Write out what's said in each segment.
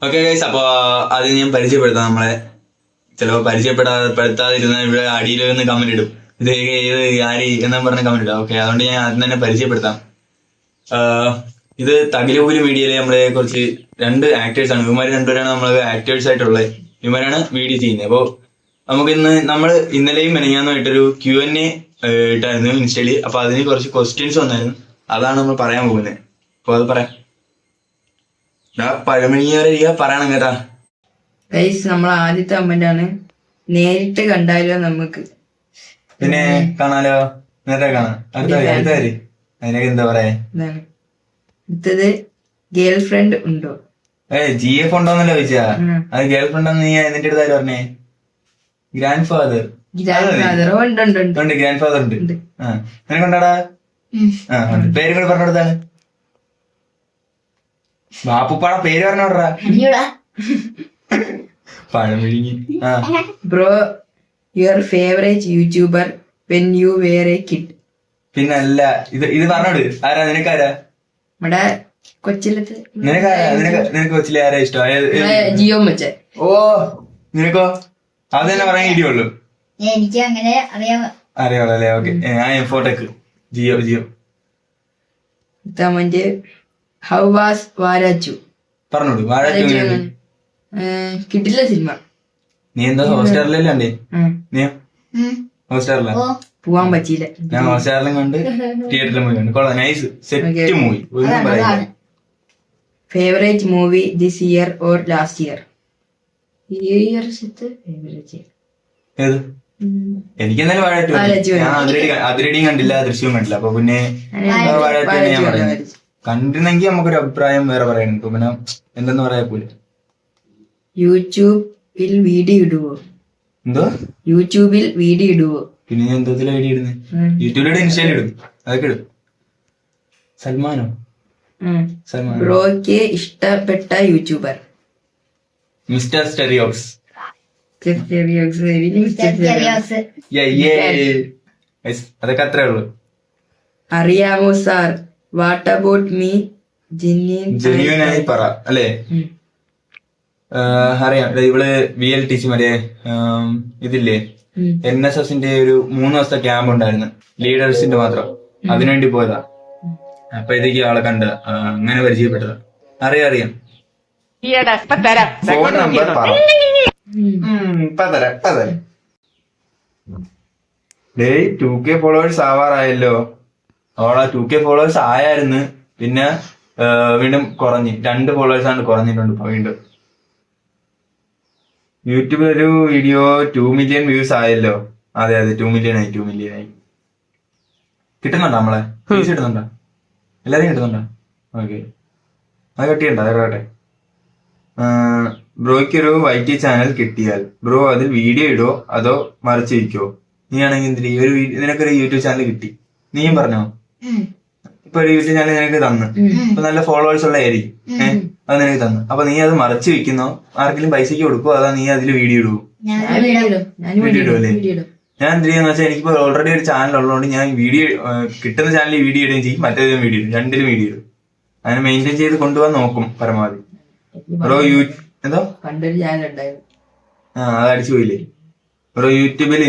Okay guys, അപ്പൊ അത് ഞാൻ പരിചയപ്പെടുത്താം. നമ്മളെ ചിലപ്പോ പരിചയപ്പെടുത്താതിരുന്ന ഇവിടെ അടിയിൽ നിന്ന് കമന്റ് ഇടും, ഇത് ഏത് ആര് എന്നാ പറഞ്ഞ കമന്റ് ഇടാം. ഓക്കെ, അതുകൊണ്ട് ഞാൻ ആദ്യം തന്നെ പരിചയപ്പെടുത്താം. ഇത് തകിലപൂരി മീഡിയയിലെ നമ്മളെ കുറച്ച് രണ്ട് ആക്ടേഴ്സ് ആണ്. ഇവന്മാര് രണ്ടുപേരാണ് നമ്മൾ ആക്ടേഴ്സ് ആയിട്ടുള്ളത്. ഇവന്മാരാണ് വീഡിയോ ചെയ്യുന്നത്. അപ്പോൾ നമുക്ക് നമ്മൾ ഇന്നലെയും മെനങ്ങാന്നുമായിട്ടൊരു Q&A ഇട്ടായിരുന്നു ഇൻസ്റ്റയില്. അപ്പൊ അതിന് കുറച്ച് ക്വസ്റ്റ്യൻസ് വന്നായിരുന്നു, അതാണ് നമ്മൾ പറയാൻ പോകുന്നത്. അപ്പൊ അത് പറയാം. പഴമണിയറിയ പറയണം കേട്ടാ. ഗൈസ്, നമ്മൾ ആദ്യത്തെ കമന്റ് ആണ്. നേരിട്ട് കണ്ടാലോ നമുക്ക്? പിന്നെ കാണാലോ, നേരത്തെ കാണാം. അടുത്ത അതിനൊക്കെ എന്താ പറയാ? അടുത്തത് ഗേൾ ഫ്രണ്ട് ഉണ്ടോ? GF ഉണ്ടോന്നല്ലോ ചോദിച്ചാ. അത് ഗേൾ ഫ്രണ്ട് നീ എന്നിട്ട് എടുത്താലും പറഞ്ഞേ. ഗ്രാൻഡ് ഫാദർ ഉണ്ട്, ഗ്രാൻഡ് ഫാദർ ഉണ്ട്. നിനക്കുണ്ടാടാ? പേര് കൂടെ പറഞ്ഞെടുത്താണ്. ബാപ്പുപ്പാടെ പേര് പറഞ്ഞോടാ. പഴമിഴിഞ്ഞി. Bro, your favourite YouTuber when you were a kid? പിന്നല്ല, ഇത് പറഞ്ഞോട്. ആരാ നിനക്കാരാ? നമ്മുടെ കൊച്ചിലത്ത് നിനക്ക് കൊച്ചിലെ ആരാ ഇഷ്ടം? ജിയോ മച്ച. ഓ, നിനക്കോ? അത് തന്നെ പറയാൻ ഇടിയുള്ളൂ. എനിക്ക് അങ്ങനെ അറിയാമല്ലോ അല്ലേ? ഓക്കെ, ഞാൻ ഫോട്ടോക്ക് ജിയോ. കമന്റ്, ഹൗ വാസ് വാരാച്ചു? പറഞ്ഞോളൂ. വാരാച്ചു കിട്ടില്ല സിനിമ. നീ എന്താ ഹോട്ട്സ്റ്റാറിലല്ലേ ഉണ്ടേ? നീ ഹോട്ട്സ്റ്റാറില? പോവാൻ പറ്റിയില്ല. ഞാൻ ഹോട്ട്സ്റ്റാറിലും കണ്ട് തിയേറ്ററിലും പോയി കണ്ട്. കൊള്ളാം, നൈസ് സെറ്റ് മൂവി. ഒന്നും പറയാം. Favourite movie this year or last year? ഏത്? എനിക്ക് എന്തായാലും വാഴാറ്റു. ഞാൻ അതിരടിയും കണ്ടില്ല, ദൃശ്യവും കണ്ടില്ല. അപ്പൊ പിന്നെ വാഴാറ്റു ഞാൻ പറയുന്നത്. കണ്ടിരുന്നെങ്കിൽ നമുക്കൊരു അഭിപ്രായം വേറെ പറയണം. ഇപ്പൊ പിന്നെ എന്തെന്ന് പറയാ പോലെ. യൂട്യൂബിൽ വീഡിയോ ഇടുവോ? എന്തോ യൂട്യൂബിൽ വീഡിയോ ഇടുവോ? പിന്നെ ഞാൻ എന്തോത്തിലെ വീഡിയോ ഇടുന്നത്? യൂട്യൂബിലൂടെ ഇൻസ്റ്റയിൽ ഇടും, അതൊക്കെ ഇടും. സൽമാനോ? ബ്രോയ്ക്ക് ഇഷ്ടപ്പെട്ട യൂട്യൂബർ? മിസ്റ്റർ സ്റ്റെറിയോക്സ്. അതൊക്കെ അത്രേ ഉള്ളു. അറിയാമോ സാർ, വാട്ട് അബൌട്ട് മീ? ജെന്യൂനായി പറ അല്ലേ? അറിയാം. ഇവള് VLTC മറ്റേ ഇതില്ലേ, NSSന്റെ ഒരു 3 ദിവസത്തെ ക്യാമ്പ് ഉണ്ടായിരുന്നു, ലീഡേഴ്സിന്റെ മാത്രം. അതിനുവേണ്ടി പോയതാ. അപ്പൊ ഇതൊക്കെ ആളെ കണ്ട അങ്ങനെ പരിചയപ്പെട്ടതാ. അറിയാം. ഫോൺ നമ്പർ പറ. തരാം. 2K followers ആവാറായല്ലോ. അവളെ 2K ഫോളോവേഴ്സ് ആയായിരുന്നു, പിന്നെ വീണ്ടും കുറഞ്ഞ് 2 ഫോളോവേഴ്സാണ് കുറഞ്ഞിട്ടുണ്ട് ഇപ്പൊ വീണ്ടും. യൂട്യൂബിൽ ഒരു വീഡിയോ 2 മില്യൺ വ്യൂസ് ആയല്ലോ. അതെ 2 മില്യൺ ആയി. കിട്ടുന്നുണ്ടോ? നമ്മളെ ഫീസ് കിട്ടുന്നുണ്ടോ? എല്ലാരും കിട്ടുന്നുണ്ടോ? ഓക്കെ, അത് കട്ടിയുണ്ടോ? ബ്രോയ്ക്ക് ഒരു YT ചാനൽ കിട്ടിയാൽ ബ്രോ അതിൽ വീഡിയോ ഇടോ അതോ മറിച്ച് വയ്ക്കോ? നീ ആണെങ്കിൽ നിനക്കൊരു യൂട്യൂബ് ചാനൽ കിട്ടി, നീയും പറഞ്ഞോ? ഇപ്പൊ ഒരു യൂട്യൂബ് ചാനൽ നിനക്ക് തന്നു, ഇപ്പൊ നല്ല ഫോളോവേഴ്സ് ഉള്ള ആയിരിക്കും. അത് നിനക്ക് തന്നു. അപ്പൊ നീ അത് മറച്ചു വെക്കുന്നോ, ആർക്കെങ്കിലും പൈസക്ക് കൊടുക്കോ, അതാ നീ അതിൽ വീഡിയോ ഇടുവോ? വീഡിയോ ഇടുവല്ലേ? ഞാൻ എന്ത് ചെയ്യാന്ന് വെച്ചാൽ, എനിക്കിപ്പോ ഓൾറെഡി ഒരു ചാനൽ ഉള്ളതുകൊണ്ട് ഞാൻ വീഡിയോ കിട്ടുന്ന ചാനലിൽ വീഡിയോ ഇടുകയും ചെയ്യും, മറ്റേതിലും വീഡിയോ ഇടും, രണ്ടിലും വീഡിയോ ഇടും. അങ്ങനെ മെയിൻറ്റെയിൻ ചെയ്ത് കൊണ്ടുപോകാൻ നോക്കും പരമാവധി. ബ്രോ എന്തോ പണ്ടൊരു ചാനൽ ഉണ്ടായിരുന്നു, അത് അടിച്ചു പോയില്ലേ? ബ്രോ യൂട്യൂബിൽ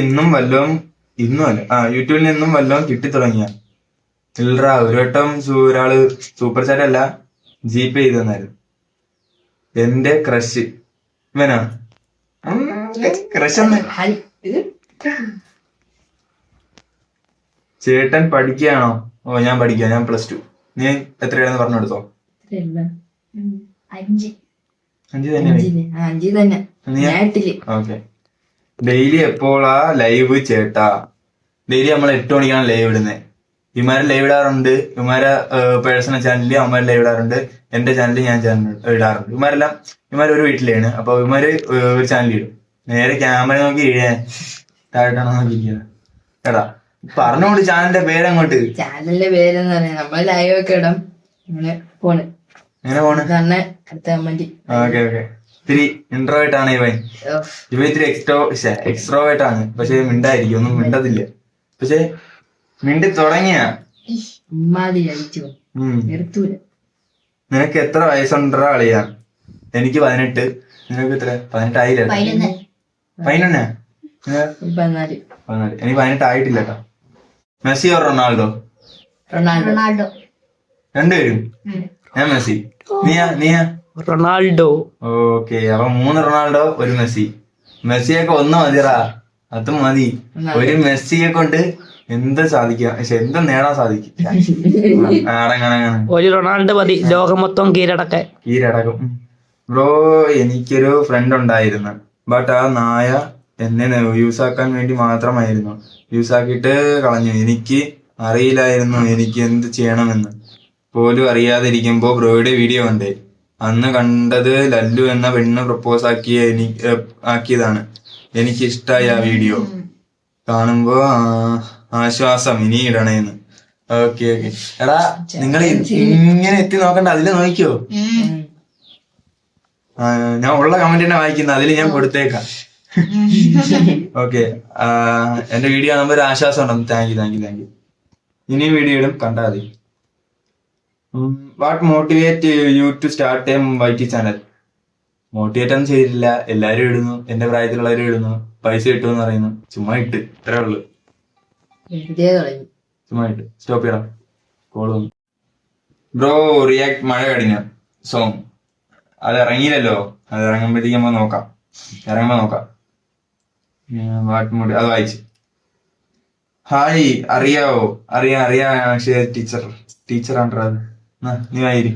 യൂട്യൂബിൽ നിന്നും വല്ലതും കിട്ടി തുടങ്ങിയ? ഇല്ലറ, ഒരു വട്ടം ഒരാള് സൂപ്പർ ചാറ്റ് അല്ല GP ചെയ്ത് തന്നായിരുന്നു. എന്റെ ക്രഷ് ഇവനാ. ക്രഷ് ചേട്ടൻ പഠിക്കുകയാണോ? ഓ, ഞാൻ പഠിക്കുക, ഞാൻ +2. നീ എത്രയാണെന്ന് പറഞ്ഞു കൊടുത്തോ? 5 തന്നെ. ഓക്കെ. ഡെയിലി എപ്പോഴാ ലൈവ് ചേട്ടാ? ഡെയിലി നമ്മൾ 8 മണിക്കാണ് ലൈവ് ഇടുന്നത്. ഇമാരെ ലൈവ് ഇടാറുണ്ട്, ഇമാരെ പേഴ്സണൽ ചാനലിൽ അമ്മ ലൈവ് ഇടാറുണ്ട്, എന്റെ ചാനലിൽ ഞാൻ ഇടാറുണ്ട്. ഇമാര് ഒരു വീട്ടിലാണ്. അപ്പൊ ഇമാര് ഒരു ചാനലിൽ ഇടും. നേരെ ക്യാമറ നോക്കി താഴെട്ടാണോ നോക്കിയിരിക്കുന്നത്. എടാ പറഞ്ഞോണ്ട് ചാനലിന്റെ പേരങ്ങോട്ട്. ചാനലിന്റെ പേരെന്ന് പറയാം, നമ്മള് ലൈവ് ഒക്കെ ഇടാം. അങ്ങനെ പോണ്. ഓക്കെ. ഇത്തിരി ഇൻട്രോവേർട്ട് ആണ് ഇവൻ ഇത്തിരി എക്സ്ട്രോവേർട്ട് ആണ്. പക്ഷെ മിണ്ടായിരിക്കും, ഒന്നും മിണ്ടത്തില്ല. പക്ഷെ മിണ്ടി തുടങ്ങിയ നിർത്തൂല. നിനക്ക് എത്ര വയസ്സുണ്ടാ അളിയാ? എനിക്ക് 18. നിനക്ക് എത്ര? 18 ആയില്ല? 11. 14. 14. എനിക്ക് 18 ആയിട്ടില്ല കേട്ടോ. Messi or Ronaldo? റൊണാൾഡോ. രണ്ടുപേരും. ഞാൻ മെസ്സി. നീയാ? റൊണാൾഡോ. ഓക്കെ, അപ്പൊ 3 റൊണാൾഡോ, 1 മെസ്സി. മെസ്സിയൊക്കെ 1 മതിറാ, അത് മതി. ഒരു മെസ്സിയെ കൊണ്ട് എന്ത് സാധിക്കാം, പക്ഷെ എന്ത് നേടാൻ സാധിക്കും. ഒരു റൊണാൾഡോ മതി ലോകം മൊത്തം കീഴടക്കും. ബ്രോ, എനിക്കൊരു ഫ്രണ്ട് ഉണ്ടായിരുന്നു. ബട്ട് ആ നായ എന്നെ യൂസ് ആക്കാൻ വേണ്ടി മാത്രമായിരുന്നു യൂസ് ആക്കിയിട്ട് കളഞ്ഞു. എനിക്ക് അറിയില്ലായിരുന്നു എനിക്ക് എന്ത് ചെയ്യണമെന്ന് പോലും അറിയാതിരിക്കുമ്പോ ബ്രോയുടെ വീഡിയോ കണ്ടേ. അന്ന് കണ്ടത് ലല്ലു എന്ന പെണ്ണ് പ്രപ്പോസ് ആക്കിയതാണ്. എനിക്ക് ഇഷ്ടായി ആ വീഡിയോ കാണുമ്പോ. ആശ്വാസം, ഇനി ഇടണേന്ന്. ഓക്കെ. എടാ, നിങ്ങൾ ഇങ്ങനെ എത്തി നോക്കണ്ട, അതില് നോക്കിയോ. ഞാൻ ഉള്ള കമന്റ് തന്നെ വായിക്കുന്ന, അതില് ഞാൻ കൊടുത്തേക്കാം. ഓക്കെ, എന്റെ വീഡിയോ കാണുമ്പോ ഒരു ആശ്വാസം ഉണ്ടെന്ന്. Thank you. ഇനിയും വീഡിയോ ഇടും, കണ്ടാ മതി. What motivate you to start a YT channel? Motivate ഒന്നും ചെയ്തിട്ടില്ല, എല്ലാരും ഇടുന്നു, എന്റെ പ്രായത്തിലുള്ളവരും ഇടുന്നു, പൈസ കിട്ടുമെന്ന് പറയുന്നു, ചുമ്മാ ഇട്ട്, ഇത്രേ ഉള്ളു. ചുമ്മാ ഇട്ട്. സ്റ്റോപ്പ് ചെയ്യണം, കോള് വന്നു. ബ്രോ, റിയാക്ട് മഴ കടിഞ്ഞ സോങ് അത് ഇറങ്ങിയില്ലല്ലോ, അത് ഇറങ്ങുമ്പോഴത്തേക്കും ഇറങ്ങുമ്പോ നോക്കാം. വാട്ട് മോട്ടി അത് വായിച്ചു. ഹായ്, അറിയാവോ? അറിയാം ടീച്ചറാണ് അത്. നീ വായിരി.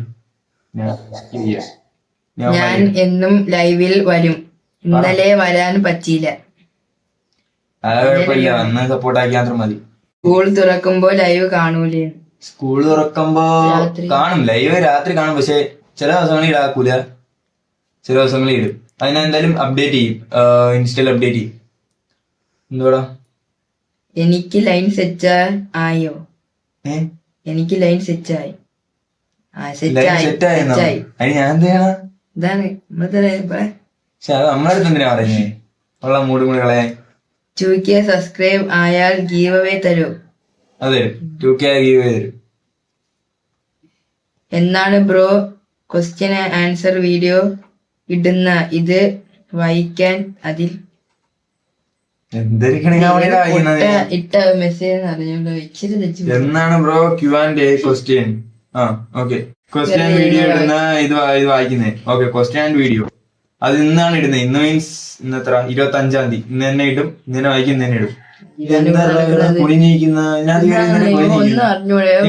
ഞാൻ എന്നും ലൈവിൽ വരും. ഇന്നലെ വരാൻ പറ്റിയില്ല. അത് കുഴപ്പമില്ല, അന്ന് സപ്പോർട്ട് ആക്കി മാത്രം മതി. സ്കൂൾ തുറക്കുമ്പോ ലൈവ് കാണൂലേ? സ്കൂൾ തുറക്കുമ്പോ കാണും, ലൈവ് രാത്രി കാണും. പക്ഷെ ചില ദിവസങ്ങളിൽ ഇടാക്കൂല, ചില ദിവസങ്ങളിൽ ഇടും. അതിനെ എന്തായാലും അപ്ഡേറ്റ് ചെയ്യും, ഇൻസ്റ്റയിൽ അപ്ഡേറ്റ് ചെയ്യും. എന്തോടാ? എനിക്ക് ലൈൻ സെറ്റ് ആയോ? എനിക്ക് ലൈൻ സെറ്റ് ആയി. സെറ്റ് ആയി. അതിന് ഞാൻ എന്ത് ചെയ്യണം? ഇതാണ് പക്ഷെ അത് നമ്മളടുത്ത് എന്തിനാ പറഞ്ഞേ? ഉള്ള മൂട് കളയാൻ. 2K സബ്സ്ക്രൈബ് ആയാൽ ഗീവ് അവേ തരൂ. അതെ, 2K ഗീവ് അവേ തരും. എന്നാണ് ബ്രോ ക്വസ്റ്റ്യൻ ആൻസർ വീഡിയോ ഇടുന്ന? ഇത് വായിക്കാൻ അതിൽ ഇട്ട മെസ്സേജ് അറിഞ്ഞോളൂ. ഇച്ചിരി തെച്ചു. എന്നാണ് bro Q&A question? Okay, question video ഇടുന്ന ഇത് വായിക്കുന്നേ. ഓക്കെ, ക്വസ്റ്റ്യൻ ആൻഡ് വീഡിയോ അത് ഇന്നാണ് ഇടുന്നത്. ഇന്ന് മീൻസ് ഇന്ന് എത്ര? 25-ാം തീയതി. ഇന്ന് തന്നെ ഇടും, ഇങ്ങനെ വായിക്കും, ഇന്ന് തന്നെ ഇടും. കുളിഞ്ഞിരിക്കുന്ന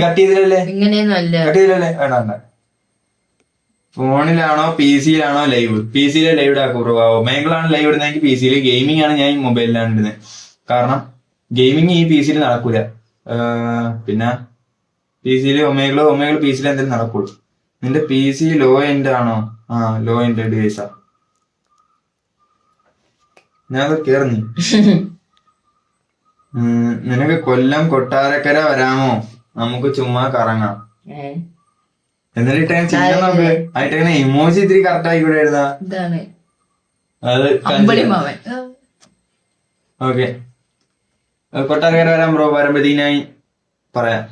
കട്ട് ചെയ്തില്ലല്ലേ? വേണ്ട. ഫോണിലാണോ PC-യിലാണോ ലൈവ്? PC-യിലെ ലൈവ് ഇടാക്കും ബ്രോ. ഒമേഗിളാണ് ലൈവ് ഇടുന്നതെങ്കിൽ PC-യിൽ, ഗെയിമിംഗ് ആണ് ഞാൻ മൊബൈലിലാണ് ഇടുന്നത്. കാരണം ഗെയിമിംഗ് ഈ PC-യിൽ നടക്കൂല. പിന്നെ PC-യിൽ ഒമേഗിള് PC-യിൽ എന്തെങ്കിലും നടക്കുള്ളൂ. നിന്റെ PC ലോ എൻഡ് ആണോ? ലോ എൻഡ് ഡിവൈസാ. ഞാൻ കേറുന്നു. നിനക്ക് കൊല്ലം കൊട്ടാരക്കര വരാമോ? നമുക്ക് ചുമ്മാ കറങ്ങാം. എന്നിട്ട് ചെയ്യാൻ നോക്ക്. ആയിട്ടങ്ങനെ ഇമോജി ഇത്തിരി കറക്റ്റ് ആയിക്കൂടെ എഴുതാ? അത് ഓക്കെ, കൊട്ടാരക്കര വരാം ബ്രോ. വരുമ്പത്തേനായി പറയാം.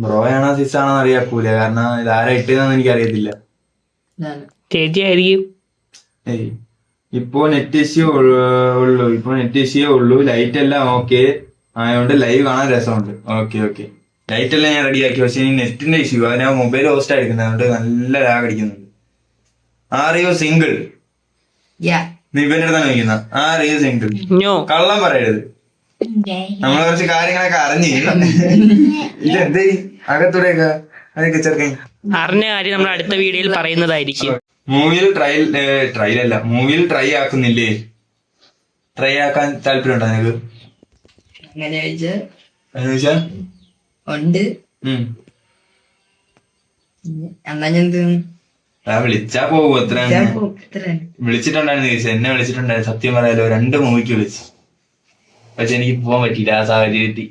ബ്രോ ആണോ സിസ് ആണോ അറിയാക്കൂല, കാരണം ഇതാരാ ഇട്ടതെന്ന് എനിക്ക് അറിയത്തില്ല. ചേച്ചിയായിരിക്കും. ഇപ്പോ നെറ്റ് ഇഷ്യൂ ഉള്ളൂ. ലൈറ്റ് എല്ലാം ഓക്കെ ആയതുകൊണ്ട് ലൈവ് കാണാൻ രസമുണ്ട്. ഓക്കെ, ലൈറ്റ് എല്ലാം ഞാൻ റെഡിയാക്കി. പക്ഷെ ഈ നെറ്റിന്റെ ഇഷ്യൂ, അത് ഞാൻ മൊബൈൽ ഹോസ്റ്റ് അടിക്കുന്നത്, അതുകൊണ്ട് നല്ല ലാഗ് അടിക്കുന്നുണ്ട്. Are you single? നീ ഇവന്റെ അടുത്താണ് ചോദിക്കുന്ന. Are you single? കള്ളം പറയരുത്. നമ്മൾ കുറച്ച് കാര്യങ്ങളൊക്കെ അറിഞ്ഞ് ഇതെന്തേ അകത്തൂടെയൊക്കെ അതൊക്കെ ചെറുക്കൻ അറിഞ്ഞ കാര്യം നമ്മൾ അടുത്ത വീഡിയോയിൽ പറയുന്നതായിരിക്കും. മൂവിയിൽ മൂവിയിൽ ട്രൈ ആക്കുന്നില്ലേ? ട്രൈ ആക്കാൻ താല്പര്യമുണ്ടോ നിനക്ക്? വിളിച്ചാ പോകും. എത്ര വിളിച്ചിട്ടുണ്ടായിരുന്നു ചോദിച്ചു. എന്നെ വിളിച്ചിട്ടുണ്ടായിരുന്നു. സത്യം പറയാലോ, 2 മൂവിക്ക് വിളിച്ചു. പക്ഷെ എനിക്ക് പോകാൻ പറ്റിയില്ല ആ സാഹചര്യത്തിൽ.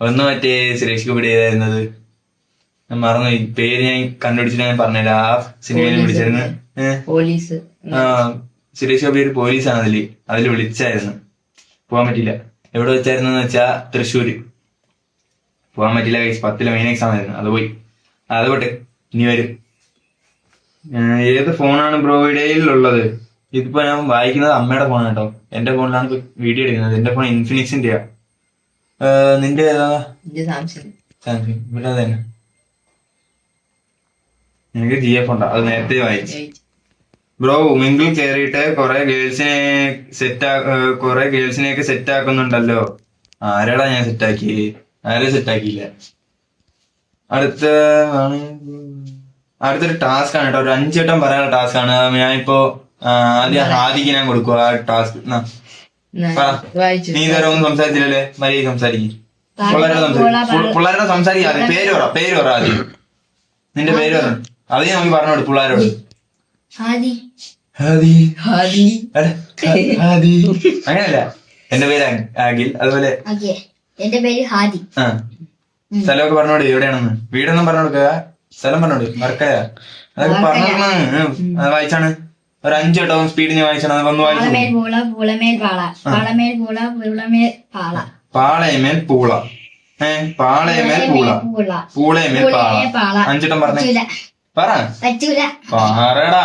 ഒന്ന് മറ്റേ സുരേഷ് ഗോപി ഏതായിരുന്നത്, ഞാൻ മറന്നു. പേര് ഞാൻ കണ്ടുപിടിച്ചിട്ട് ഞാൻ പറഞ്ഞില്ല. ആ സിനിമയിൽ വിളിച്ചിരുന്നു. സുരേഷ് ഗോപി ഒരു പോലീസാണ് അതില് വിളിച്ചായിരുന്നു. പോകാൻ പറ്റില്ല. എവിടെ വെച്ചായിരുന്നു വെച്ചാ തൃശ്ശൂര്. പോകാൻ പറ്റില്ല. 10ലെ മെയിൻ എക്സാം ആയിരുന്നു, അത് പോയി. അത് പോട്ടെ, ഇനി വരും. ഏത് ഫോണാണ് ബ്രോയുടെ ഉള്ളത്? ഇതിപ്പോ ഞാൻ വായിക്കുന്നത് അമ്മയുടെ ഫോണാണ് കേട്ടോ. എന്റെ ഫോണിലാണ് ഇപ്പൊ വീഡിയോ എടുക്കുന്നത്. എന്റെ ഫോൺ ഇൻഫിനിക്സിന്റെയാ. നിന്റെ ഏതാ? സാംസങ്. സാംസങ്. ഇവിടെ തന്നെ എനിക്ക് GF ഉണ്ടോ? അത് നേരത്തെ വായിച്ചു. ബ്രോ മിങ്കിൾ കയറിയിട്ട് കുറെ ഗേൾസിനെയൊക്കെ സെറ്റ് ആക്കുന്നുണ്ടല്ലോ. ആരാടാ ഞാൻ സെറ്റാക്കി? ആരെയും സെറ്റാക്കിയില്ല. അടുത്തൊരു ടാസ്ക് ആണ് കേട്ടോ. ഒരു 5 വട്ടം പറയാനുള്ള ടാസ്ക് ആണ്. ഞാനിപ്പോ ആദ്യം ഹാദിക്ക് ഞാൻ കൊടുക്കുക ആ ടാസ്ക്. നീ ഇതുവരെ ഒന്നും സംസാരിച്ചില്ലല്ലേ? മര്യാദ സംസാരിക്കും. പിള്ളേരോട് സംസാരിക്കാതെ പേര് പറ ആദ്യം. നിന്റെ പേര് പറ. അത് നമുക്ക് പറഞ്ഞോട് പിള്ളേരോട്. അങ്ങനല്ല, എന്റെ പേര് അഖിൽ. അതുപോലെ എന്റെ പേര് ഹാദി. സ്ഥലമൊക്കെ പറഞ്ഞോട്, എവിടെയാണെന്ന്. വീടൊന്നും പറഞ്ഞു കൊടുക്കുക, സ്ഥലം പറഞ്ഞോട്. വർക്കല അതൊക്കെ പറഞ്ഞു വായിച്ചാണ്. ഒരു 5 വട്ടം സ്പീഡിൽ ഞാൻ വായിച്ചാണ്. അതൊന്ന് വായിച്ചു. പാളയമേൽ പൂള, പാളയമേൽ പൂള, പൂളയമേൽ പാള. 5 വട്ടം പറഞ്ഞേ. പറ. പറടാ.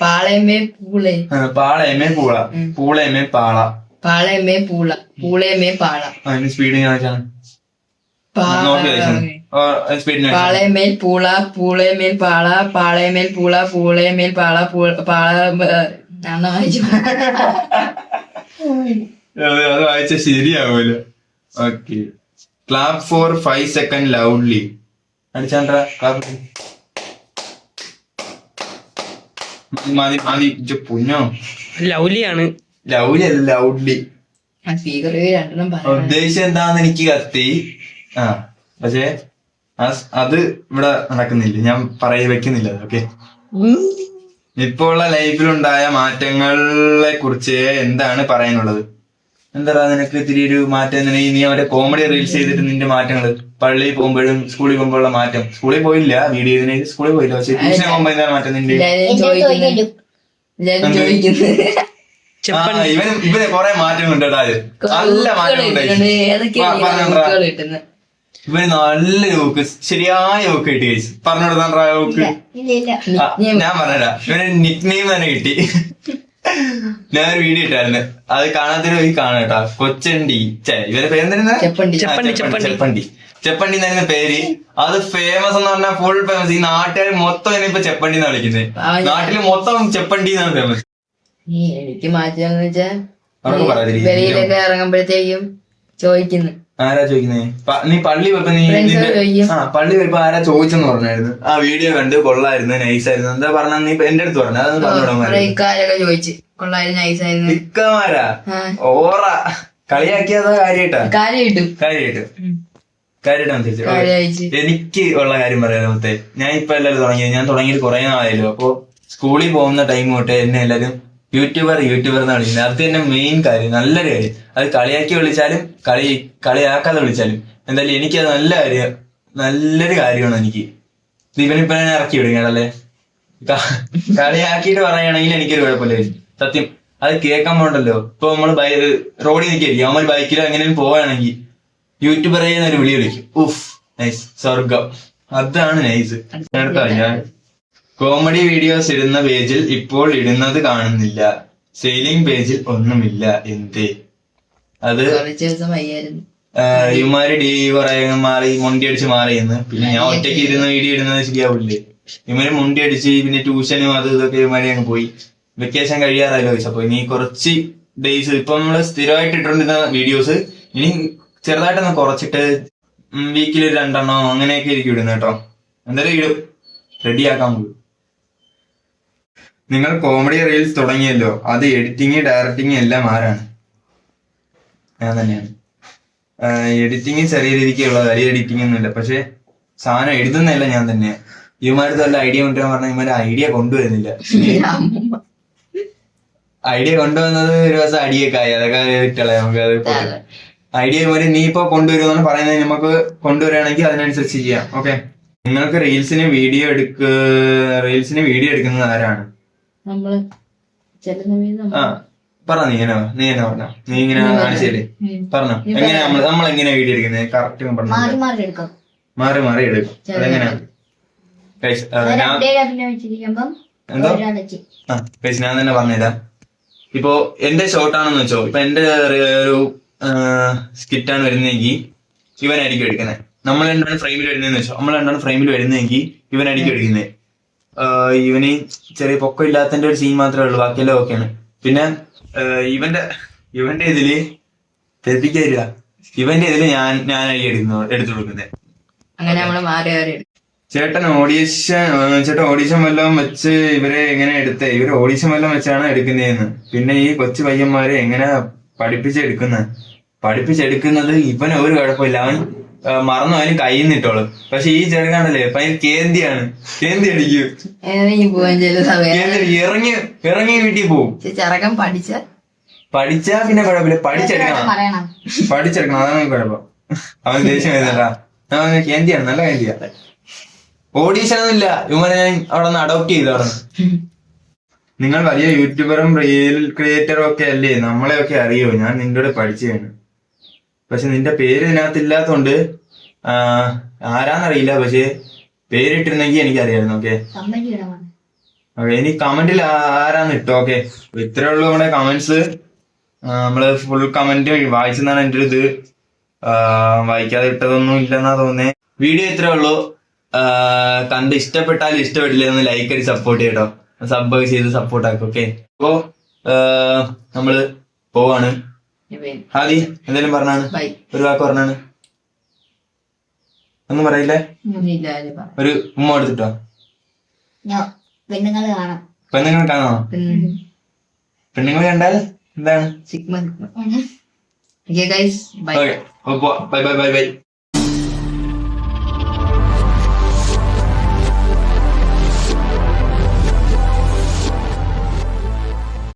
പാളയമേ പൂളെ, പാളയമേ പൂള, പൂളയമേ പാള, പാളയമേ പൂള, പൂളയമേ പാള. അതിന് സ്പീഡ് ഞാൻ വായിച്ചാണ്. പാളയമേൽ പൂള, പൂളയമേൽ പാള, പാളയമേൽ പൂള, പൂളയമേൽ പാള, പാള. അത് വായിച്ച ശരിയാവൂല. Okay. Clap for 5 seconds loudly. അടിച്ചാണ്ടാ ക്ലാപ്പ്. മതി പുഞ്ഞോ. ലൗലിയാണ്. ലൗലി അല്ല, ലൗഡ്ലി. സ്പീക്കർ രണ്ടെണ്ണം ഉദ്ദേശം എന്താന്ന് എനിക്ക് കത്തി. പക്ഷെ അത് ഇവിടെ നടക്കുന്നില്ല, ഞാൻ വെക്കുന്നില്ല. ഓക്കെ. ഇപ്പോ ഉള്ള ലൈഫിലുണ്ടായ മാറ്റങ്ങളെ കുറിച്ച് എന്താണ് പറയാനുള്ളത്? എന്താ നിനക്ക് ഇത്തിരി ഒരു മാറ്റം? നീ അവരെ കോമഡി റീൽസ് ചെയ്തിട്ട് നിന്റെ മാറ്റങ്ങള്, പള്ളിയിൽ പോകുമ്പോഴും സ്കൂളിൽ പോകുമ്പോഴുള്ള മാറ്റം. സ്കൂളിൽ പോയില്ല, വീഡിയോ സ്കൂളിൽ പോയില്ല, പക്ഷെ ട്യൂഷന് പോകുമ്പോ എന്താണ് മാറ്റം നിന്റെ? ഇവന് കൊറേ മാറ്റങ്ങളുണ്ട് കേട്ടോ. നല്ല മാറ്റം ഇവന് നല്ല യോക്ക്, ശരിയായ യോക്ക് കിട്ടി. പറഞ്ഞോടുത്താ യോക്ക്. ഞാൻ പറഞ്ഞ ഇവന് നിക് നെയിം തന്നെ കിട്ടി. ഞാനൊരു വീഡിയോ ഇട്ടായിരുന്നു, അത് കാണാത്തൊരു പോയി കാണാട്ടാ. കൊച്ചണ്ടി ഇവരെ പേരെന്താ? ചെപ്പണ്ടി എന്നായിരുന്നു പേര്. അത് ഫേമസ് എന്ന് പറഞ്ഞാൽ ഫുൾ ഫേമസ്. ഈ നാട്ടുകാർ മൊത്തം ഇനിയിപ്പോ ചെപ്പണ്ടി എന്നാ വിളിക്കുന്നത്. നാട്ടില് മൊത്തം ചെപ്പണ്ടി എന്നാണ് ഫേമസ്. എനിക്ക് മാറ്റം വെച്ചാ വെളിയിലൊക്കെ ഇറങ്ങുമ്പോഴത്തേക്കും ചോദിക്കുന്നു. ആരാ ചോദിക്കുന്നേ? നീ പള്ളി വെക്കുന്ന പള്ളി വരുമ്പോ ആരാ ചോദിച്ചെന്ന് പറഞ്ഞായിരുന്നു. ആ വീഡിയോ കണ്ട് കൊള്ളായിരുന്നു, നൈസായിരുന്നു. എന്താ പറഞ്ഞ നീ എന്റെ അടുത്ത് പറഞ്ഞു? അതൊന്ന് പറഞ്ഞോടൊക്കെ ചോദിച്ചു. കൊള്ളായിരുന്നു, നൈസായിരുന്നു. ഇക്കമാരാ ഓറ കളിയാക്കിയതാ? കാര്യമായിട്ട് മനസ്സിലാച്ചു. എനിക്ക് ഉള്ള കാര്യം പറയാൻ മൊത്തേ, ഞാൻ ഇപ്പൊ എല്ലാവരും തുടങ്ങിയത്. ഞാൻ തുടങ്ങിയിട്ട് കുറെ നാളായല്ലോ. അപ്പൊ സ്കൂളിൽ പോകുന്ന ടൈം തൊട്ട് എന്നെ എല്ലാരും യൂട്യൂബർ എന്ന് വിളിക്കുന്നത്. അത് തന്നെ മെയിൻ കാര്യം, നല്ലൊരു കാര്യം. അത് കളിയാക്കി വിളിച്ചാലും കളിയാക്കാതെ വിളിച്ചാലും എന്തായാലും എനിക്കത് നല്ലൊരു കാര്യമാണ്. എനിക്ക് ഇവനിപ്പോ ഞാൻ ഇറക്കി വിടുകയാണല്ലേ. കളിയാക്കിയിട്ട് പറയുകയാണെങ്കിൽ എനിക്കൊരു കുഴപ്പമില്ല സത്യം. അത് കേൾക്കാൻ പോണ്ടല്ലോ. ഇപ്പൊ നമ്മള് റോഡിൽ നിൽക്കായിരിക്കും, നമ്മൾ ബൈക്കിലോ എങ്ങനെയും പോവുകയാണെങ്കിൽ യൂട്യൂബർ എന്നൊരു വിളി വിളിക്കും. ഉഫ്, നൈസ്, സ്വർഗം. അതാണ് നൈസ്. ഞാൻ കോമഡി വീഡിയോസ് ഇടുന്ന പേജിൽ ഇപ്പോൾ ഇടുന്നത് കാണുന്നില്ല. സെയിലിംഗ് പേജിൽ ഒന്നുമില്ല. എന്തേ? അത് ഇമാര് കുറെ മാറി മുണ്ടി അടിച്ച് മാറിയെന്ന്. പിന്നെ ഞാൻ ഒറ്റയ്ക്ക് ഇരുന്ന് വീഡിയോ ഇടുന്നത് ശരിയാവില്ലേ? ഇവര് മുണ്ടി അടിച്ച് പിന്നെ ട്യൂഷനും അത് ഇതൊക്കെ ഇവര് അങ്ങ് പോയി. വെക്കേഷൻ കഴിയാറായല്ലോ. അപ്പൊ ഇനി കുറച്ച് ഡേയ്സ്, ഇപ്പൊ നമ്മള് സ്ഥിരമായിട്ട് ഇട്ടുകൊണ്ടിരുന്ന വീഡിയോസ് ഇനി ചെറുതായിട്ടൊന്ന് കുറച്ചിട്ട് വീക്കിൽ 2 എണ്ണോ അങ്ങനെയൊക്കെ ആയിരിക്കും ഇടുന്നത് കേട്ടോ. എന്തായാലും ഇടും, റെഡിയാക്കാൻ പോകും. നിങ്ങൾ കോമഡി റീൽസ് തുടങ്ങിയല്ലോ, അത് എഡിറ്റിങ് ഡയറക്ടിങ് എല്ലാം ആരാണ്? ഞാൻ തന്നെയാണ്. എഡിറ്റിങ് ചെറിയ രീതിക്കുള്ള വലിയ എഡിറ്റിംഗ് ഒന്നുമില്ല, പക്ഷെ സാധനം എഴുതുന്നതല്ല ഞാൻ തന്നെയാ. ഇവന്മാരത്ത് വല്ല ഐഡിയ കൊണ്ടുവരാൻ പറഞ്ഞാൽ ഇവന്മാര് ഐഡിയ കൊണ്ടുവരുന്നില്ല. ഐഡിയ കൊണ്ടുവന്നത് ഒരു ദിവസം അടിയൊക്കെ ആയി. അതൊക്കെ ഇട്ടളെ നമുക്ക്. അത് ഐഡിയ ഇവര് നീ ഇപ്പൊ കൊണ്ടുവരുമെന്നാണ് പറയുന്നത്. നമുക്ക് കൊണ്ടുവരികയാണെങ്കിൽ അതിനനുസരിച്ച് ചെയ്യാം. ഓക്കെ. നിങ്ങൾക്ക് റീൽസിന് വീഡിയോ എടുക്കുന്നത് ആരാണ്? പറ. നീ എന്നെ പറഞ്ഞോ. നീ ഇങ്ങനെ കാണിച്ചല്ലേ? പറഞ്ഞോ. എങ്ങനെയാ നമ്മളെങ്ങനെയാ വീഡിയോ എടുക്കുന്നത്? കറക്റ്റ് പറഞ്ഞു. മാറി എടുക്കും. അതെങ്ങനെയാ? ഗൈസ് ഞാൻ അഭിനയിച്ചിരിക്കുമ്പം എന്തോ ഒരാളെത്തി. ഗൈസ് ഞാൻ തന്നെ പറഞ്ഞുതരാം. ഇപ്പോ എന്റെ ഷോർട്ടാണെന്ന് വെച്ചോ, ഇപ്പൊ എന്റെ ഒരു സ്കിറ്റാണ് വരുന്നതെങ്കിൽ ഇവനായിരിക്കും എടുക്കുന്നത്. നമ്മൾ രണ്ടാണ് ഫ്രെയിമിൽ വരുന്നതെന്ന് വെച്ചോ, നമ്മൾ രണ്ടാണ് ഫ്രെയിമിൽ വരുന്നതെങ്കിൽ ഇവനായിരിക്കും എടുക്കുന്നത്. ഇവന് ചെറിയ പൊക്കം ഇല്ലാത്തതിന്റെ ഒരു സീൻ മാത്രമേ ഉള്ളൂ, ബാക്കിയെല്ലാം ഓക്കെയാണ്. പിന്നെ ഇവന്റെ ഇതില് തെറ്റിക്കരില്ല, ഇവന്റെ ഇതില് ഞാനായിരിക്കും എടുത്തു കൊടുക്കുന്നത്. അങ്ങനെ നമ്മള് മാറി മാറി എടുക്കും. ചേട്ടൻ ഓഡീഷൻ വല്ലതും വെച്ച് ഇവരെ എങ്ങനെ എടുത്തേ? ഇവര് ഓഡീഷൻ വല്ലതും വെച്ചാണ് എടുക്കുന്നതെന്ന്. പിന്നെ ഈ കൊച്ചു പയ്യന്മാരെ എങ്ങനെ പഠിപ്പിച്ചെടുക്കുന്നത് ഇവന് ഒരു കുഴപ്പമില്ല. അവൻ മറന്നു അവന് കയ്യിൽ നിന്നിട്ടോളും. പക്ഷെ ഈ ചെറുക്കാണല്ലേ ഭയങ്കര കേന്തി അടിക്കും. ഇറങ്ങി പോവാൻ ചില സമയം ഇറങ്ങി വീട്ടിൽ പോവും. ചെറുക്കൻ പഠിച്ചാ പിന്നെ കുഴപ്പമില്ല, പറയണം. പഠിച്ചെടുക്കണം, അതാണ് കുഴപ്പം. അവൻ ദേഷ്യം വരുന്നട്ടാ. അവൻ കേന്തിയാണ്, നല്ല കേന്തിയാ. ഓഡീഷൻ ഒന്നും ഇല്ല, ഇവനെ ഞാൻ അവിടെ നിന്ന് അഡോപ്റ്റ് ചെയ്തു അവിടെ. നിങ്ങൾ വലിയ യൂട്യൂബറും റീൽ ക്രിയേറ്ററും ഒക്കെ അല്ലേ, നമ്മളെയൊക്കെ അറിയോ? ഞാൻ നിന്റെ കൂടെ പഠിച്ചതാണ്. പക്ഷെ നിന്റെ പേര് ഇതിനകത്ത് ഇല്ലാത്തോണ്ട് ആരാന്നറിയില്ല. പക്ഷെ പേരിട്ടിരുന്നെങ്കിൽ എനിക്കറിയായിരുന്നു. ഓക്കെ, ഇനി കമന്റിൽ ആരാന്ന് ഇട്ടോ. ഓക്കെ, ഇത്രേ ഉള്ളൂ നമ്മുടെ കമന്റ്സ്. നമ്മള് ഫുൾ കമന്റ് വായിച്ചെന്നാണ് എൻ്റെ ഒരു ഇത്. വായിക്കാതെ ഇട്ടതൊന്നും ഇല്ലെന്നാ തോന്നുന്നേ. വീഡിയോ ഇത്രേ ഉള്ളൂ. കണ്ട് ഇഷ്ടപ്പെട്ടാലും ഇഷ്ടപ്പെട്ടില്ല ഒന്ന് ലൈക്ക് അടി സപ്പോർട്ട് ചെയ്യട്ടോ. സബ് ചെയ്ത് സപ്പോർട്ട് ആക്കും. ഓക്കെ, അപ്പോ നമ്മള് പോവാണ്. ആദി എന്തെങ്കിലും പറഞ്ഞാണ്, ഒരു വാക്ക് പറഞ്ഞാണ്. ഒന്നും പറയില്ലേ? ഒരു ഉമ്മ എടുത്തിട്ടോ. പെണ്ണുങ്ങൾ കാണാം. പെണ്ണുങ്ങൾ കാണാമോ? പെണ്ണുങ്ങൾ കണ്ടാൽ എന്താണ്? Okay guys, bye. Bye bye bye bye.